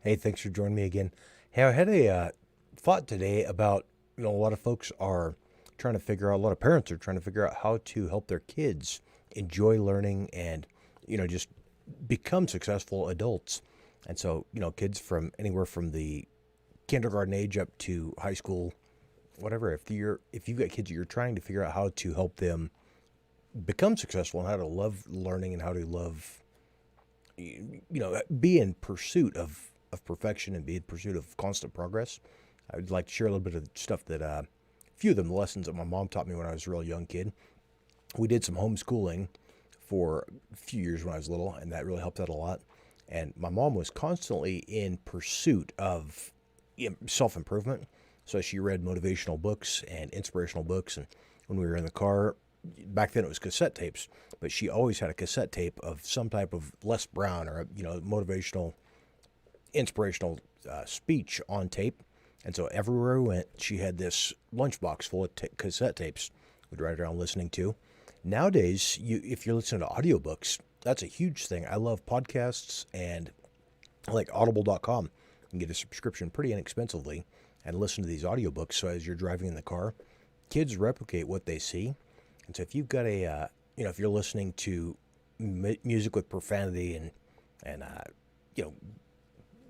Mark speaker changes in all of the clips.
Speaker 1: Hey, thanks for joining me again. Hey, I had a thought today about, a lot of folks are trying to figure out, a lot of parents are trying to figure out how to help their kids enjoy learning and, just become successful adults. And so, kids from anywhere from the kindergarten age up to high school, whatever, if you've got kids, you're trying to figure out how to help them become successful and how to love learning and how to love be in pursuit of perfection and be in pursuit of constant progress. I would like to share a little bit of stuff that, a few of them lessons that my mom taught me when I was a real young kid. We did some homeschooling for a few years when I was little, and that really helped out a lot. And my mom was constantly in pursuit of self improvement. So she read motivational books and inspirational books. And when we were in the car, back then it was cassette tapes, but she always had a cassette tape of some type of Les Brown or motivational, inspirational speech on tape. And so everywhere we went, she had this lunchbox full of cassette tapes we'd ride around listening to. Nowadays, if you're listening to audiobooks, that's a huge thing. I love podcasts and like audible.com. You can get a subscription pretty inexpensively and listen to these audiobooks. So as you're driving in the car, kids replicate what they see. And so if you've got if you're listening to music with profanity and you know,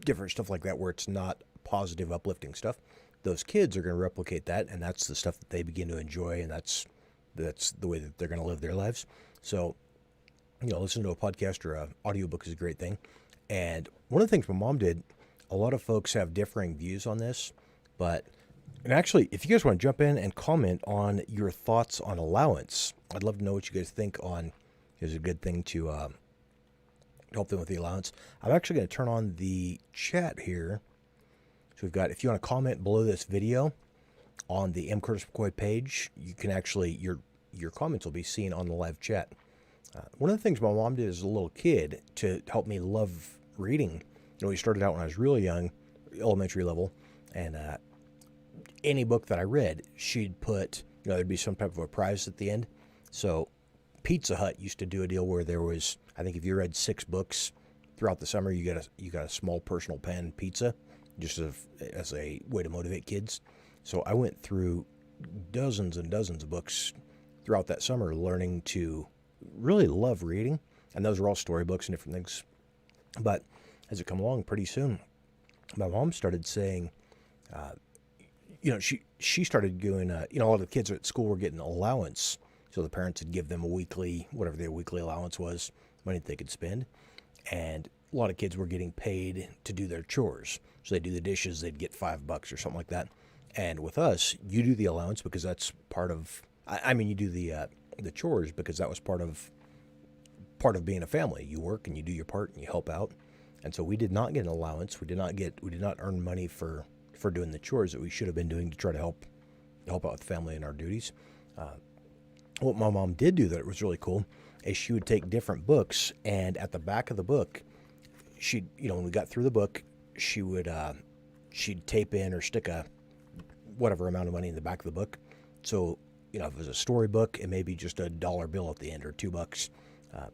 Speaker 1: different stuff like that where it's not positive, uplifting stuff, those kids are going to replicate that, and that's the stuff that they begin to enjoy, and that's the way that they're going to live their lives. So, listening to a podcast or an audiobook is a great thing. And one of the things my mom did, a lot of folks have differing views on this, but and actually, if you guys want to jump in and comment on your thoughts on allowance, I'd love to know what you guys think on is a good thing to help them with the allowance. I'm actually going to turn on the chat here. So we've got, if you want to comment below this video on the M. Curtis McCoy page, you can actually, your comments will be seen on the live chat. One of the things my mom did as a little kid to help me love reading, we started out when I was really young, elementary level, and any book that I read, she'd put, there'd be some type of a prize at the end. So Pizza Hut used to do a deal where there was, I think if you read 6 books throughout the summer, you got a small personal pan pizza, just as a way to motivate kids. So I went through dozens and dozens of books throughout that summer, learning to really love reading, and those were all storybooks and different things. But as it come along, pretty soon, my mom started saying, she started doing, a lot of the kids at school were getting allowance. So the parents would give them a weekly, whatever their weekly allowance was, money that they could spend. And a lot of kids were getting paid to do their chores. So they do the dishes, they'd get $5 or something like that. And with us, you do the allowance because that's part of, you do the chores because that was part of being a family. You work and you do your part and you help out. And so we did not get an allowance. We did not earn money for doing the chores that we should have been doing to try to help out with the family and our duties. What my mom did do that was really cool is she would take different books, and at the back of the book, when we got through the book, she'd tape in or stick a whatever amount of money in the back of the book. So, if it was a storybook, it may be just a dollar bill at the end or $2.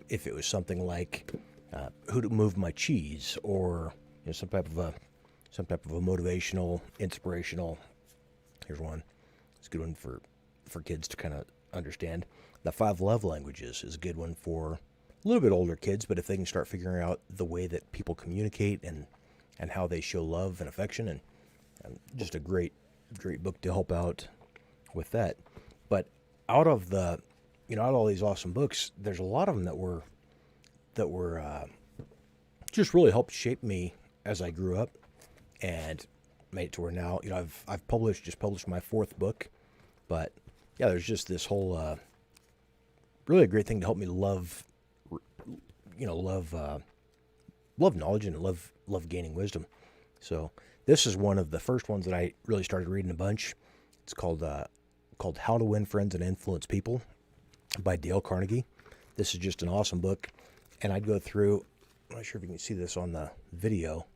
Speaker 1: If it was something like Who to Move My Cheese, or some type of a motivational, inspirational. Here's one. It's a good one for kids to kind of understand. The 5 love languages is a good one for a little bit older kids, but if they can start figuring out the way that people communicate and how they show love and affection, and just a great book to help out with that. But out of all these awesome books, there's a lot of them that were just really helped shape me as I grew up and made it to where now, I've published my 4th book, but yeah, there's just this whole, really a great thing to help me love knowledge and love gaining wisdom. So this is one of the first ones that I really started reading a bunch. It's called How to Win Friends and Influence People by Dale Carnegie. This is just an awesome book, and I'd go through, I'm not sure if you can see this on the video,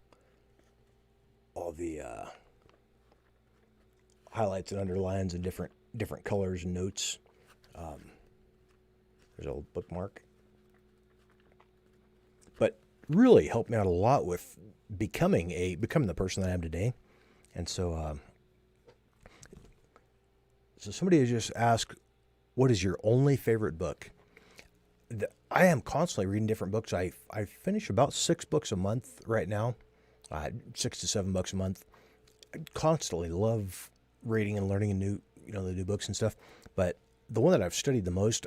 Speaker 1: all the highlights and underlines and different colors and notes. There's a little bookmark. But really helped me out a lot with becoming the person that I am today. And so somebody has just asked, what is your only favorite book? I am constantly reading different books. I finish about 6 books a month right now, 6 to 7 books a month. I constantly love reading and learning the new books and stuff. But the one that I've studied the most,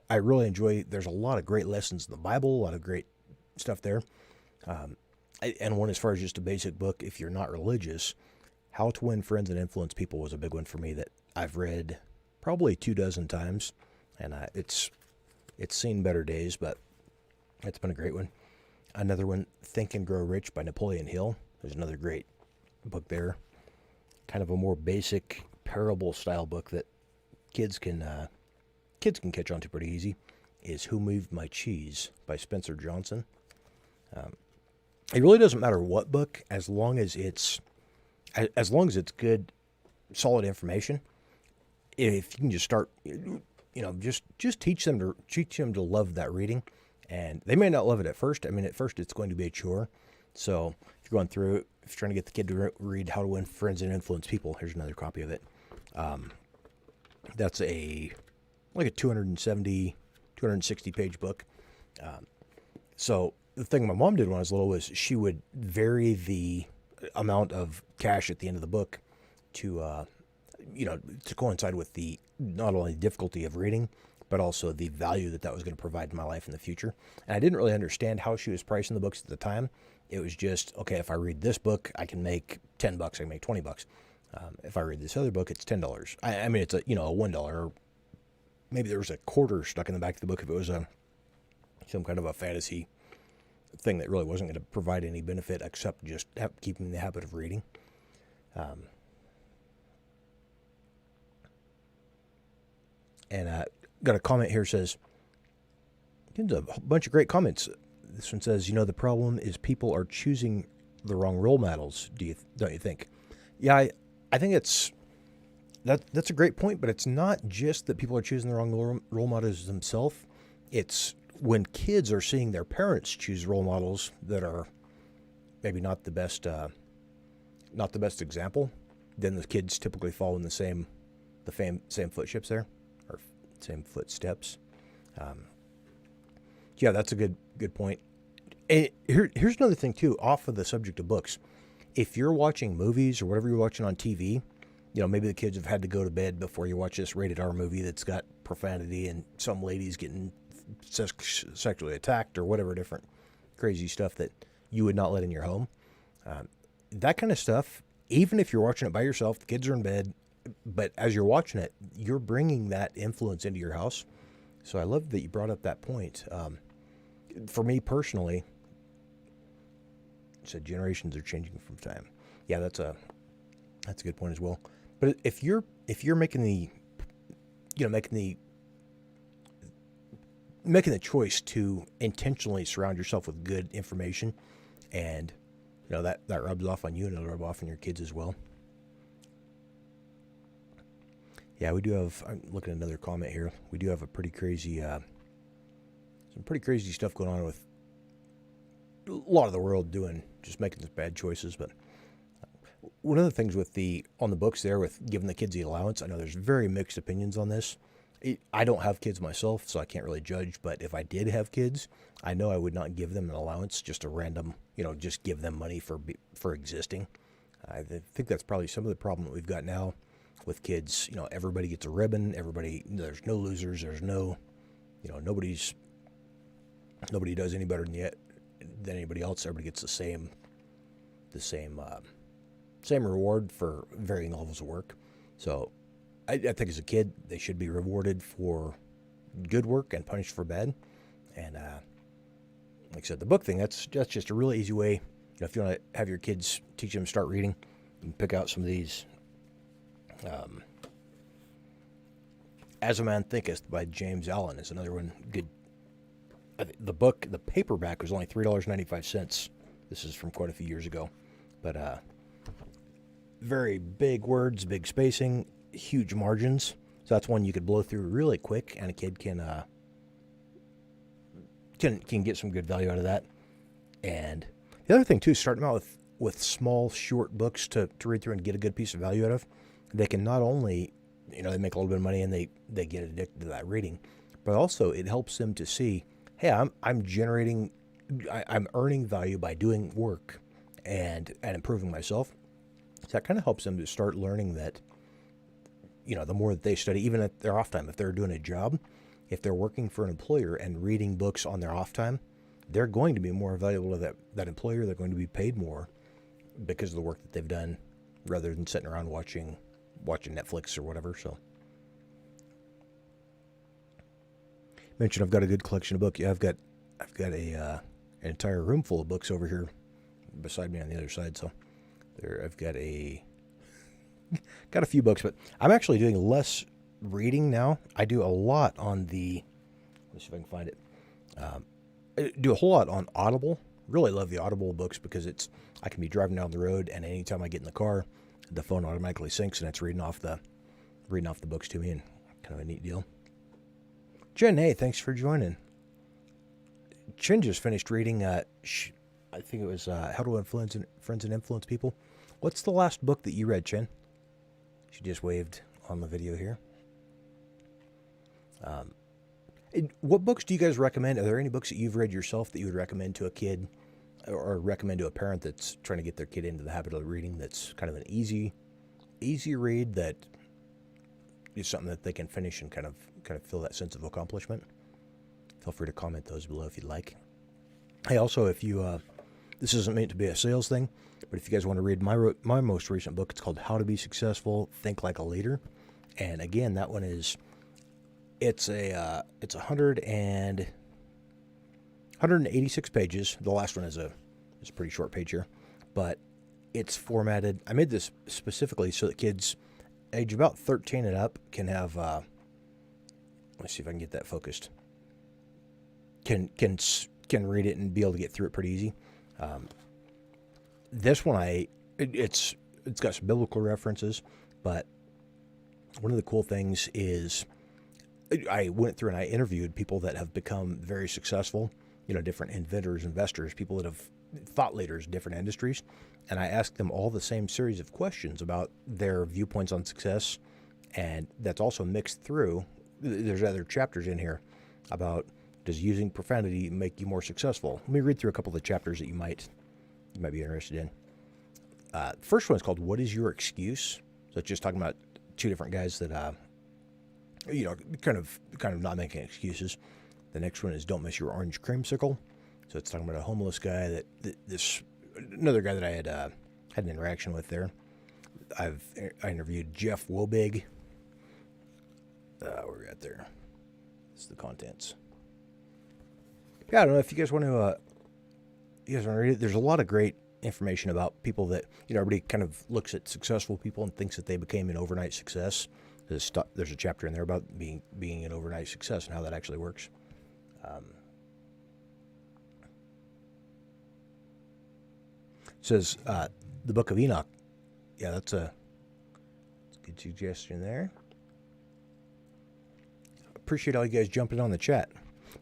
Speaker 1: I really enjoy. There's a lot of great lessons in the Bible, a lot of great stuff there. And one as far as just a basic book, if you're not religious, How to Win Friends and Influence People was a big one for me that I've read probably 24 times, and it's seen better days, but it's been a great one. Another one, Think and Grow Rich by Napoleon Hill. There's another great book there. Kind of a more basic parable style book that kids can catch on to pretty easy. Is Who Moved My Cheese by Spencer Johnson. It really doesn't matter what book, as long as it's good, solid information. If you can just start, just teach them to love that reading, and they may not love it at first. I mean, at first it's going to be a chore. So if you're going through it, if you're trying to get the kid to read How to Win Friends and Influence People, here's another copy of it. That's like a 260 page book. So the thing my mom did when I was little was she would vary the amount of cash at the end of the book to coincide with the not only the difficulty of reading, but also the value that was going to provide in my life in the future. And I didn't really understand how she was pricing the books at the time. It was just, okay, if I read this book, I can make $10, I can make $20. If I read this other book, it's $10. I mean, it's a $1, or maybe there was a quarter stuck in the back of the book if it was some kind of a fantasy thing that really wasn't going to provide any benefit except just keeping the habit of reading. And got a comment here says, there's a bunch of great comments. This one says, the problem is people are choosing the wrong role models. Don't you think? Yeah, I think that's a great point, but it's not just that people are choosing the wrong role models themselves. It's when kids are seeing their parents choose role models that are maybe not the best example, then the kids typically follow in the same footsteps there, or same footsteps. Yeah, that's a good point. And here's another thing too, off of the subject of books. If you're watching movies or whatever you're watching on TV, maybe the kids have had to go to bed before you watch this rated R movie that's got profanity and some ladies getting sexually attacked or whatever different crazy stuff that you would not let in your home. That kind of stuff, even if you're watching it by yourself, the kids are in bed, but as you're watching it, you're bringing that influence into your house. So I love that you brought up that point. For me personally, you said generations are changing from time. Yeah, that's a good point as well. But if you're making the choice to intentionally surround yourself with good information, and that rubs off on you and it'll rub off on your kids as well. Yeah, we do have, I'm looking at another comment here. We do have a pretty crazy, some pretty crazy stuff going on with a lot of the world just making some bad choices. But one of the things on the books there with giving the kids the allowance, I know there's very mixed opinions on this. I don't have kids myself, so I can't really judge. But if I did have kids, I know I would not give them an allowance, just a random, just give them money for existing. I think that's probably some of the problem that we've got now with kids. Everybody gets a ribbon. There's no losers. There's no, nobody does any better than anybody else. Everybody gets the same reward for varying levels of work. So I think as a kid, they should be rewarded for good work and punished for bad. And like I said, the book thing, that's just a really easy way. If you want to have your kids, teach them to start reading, you can pick out some of these. As a Man Thinketh by James Allen is another one. Good. The book, the paperback was only $3.95. This is from quite a few years ago. But very big words, big spacing, huge margins. So that's one you could blow through really quick, and a kid can get some good value out of that. And the other thing too, starting out with small, short books to read through and get a good piece of value out of. They can not only, they make a little bit of money and they get addicted to that reading, but also it helps them to see, hey, I'm earning value by doing work and improving myself. So that kind of helps them to start learning that, the more that they study, even at their off time, if they're doing a job, if they're working for an employer and reading books on their off time, they're going to be more valuable to that employer. They're going to be paid more because of the work that they've done, rather than sitting around watching Netflix or whatever. So, mentioned I've got a good collection of books. Yeah, I've got an entire room full of books over here beside me on the other side. So, I've got a few books, but I'm actually doing less reading now. I do a lot on let's see if I can find it. I do a whole lot on Audible. Really love the Audible books because I can be driving down the road, and anytime I get in the car, the phone automatically syncs and it's reading off the books to me, and kind of a neat deal. Jen, hey, thanks for joining. Jen just finished reading. I think it was How to Influence Friends and Influence People. What's the last book that you read, Jen? She just waved on the video here. What books do you guys recommend? Are there any books that you've read yourself that you would recommend to a kid, or recommend to a parent that's trying to get their kid into the habit of reading, that's kind of an easy read that is something that they can finish and kind of feel that sense of accomplishment? Feel free to comment those below if you'd like. Hey, also, if you this isn't meant to be a sales thing, but if you guys want to read my most recent book, it's called How to Be Successful, Think Like a Leader. And again, that one is it's 186 pages. The last one is a pretty short page here, but it's formatted. I made this specifically so that kids age about 13 and up can have. Let's see if I can get that focused. Can read it and be able to get through it pretty easy. This one it's got some biblical references, but one of the cool things is I went through and I interviewed people that have become very successful, different inventors, investors, people that have thought leaders in different industries. And I asked them all the same series of questions about their viewpoints on success. And that's also mixed through. There's other chapters in here about, does using profanity make you more successful? Let me read through a couple of the chapters that you might be interested in. First one is called What is Your Excuse? So it's just talking about two different guys that kind of not making excuses. The next one is Don't Miss Your Orange Creamsicle. So it's talking about a homeless guy another guy that I had an interaction with there. I interviewed Jeff Wobig. Where we at there? This is the contents. Yeah, I don't know if you guys want to. Read it. There's a lot of great information about people that everybody kind of looks at successful people and thinks that they became an overnight success. There's a chapter in there about being an overnight success and how that actually works. It says the Book of Enoch. Yeah, that's a good suggestion there. Appreciate all you guys jumping on the chat.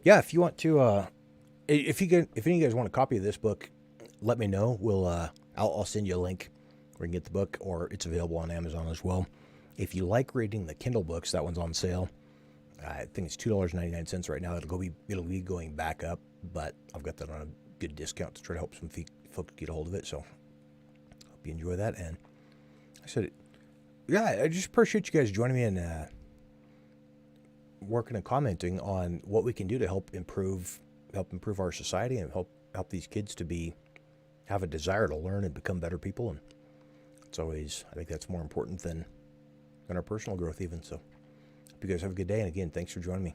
Speaker 1: Yeah, if you want to, if any of you guys want a copy of this book, let me know. I'll send you a link where you can get the book, or it's available on Amazon as well. If you like reading the Kindle books, that one's on sale. I think it's $2.99 right now. It'll be going back up, but I've got that on a good discount to try to help some folks get a hold of it. So hope you enjoy that. And I said, yeah, I just appreciate you guys joining me and working and commenting on what we can do to help improve our society and help these kids to have a desire to learn and become better people. And I think that's more important than our personal growth even. So hope you guys have a good day. And again, thanks for joining me.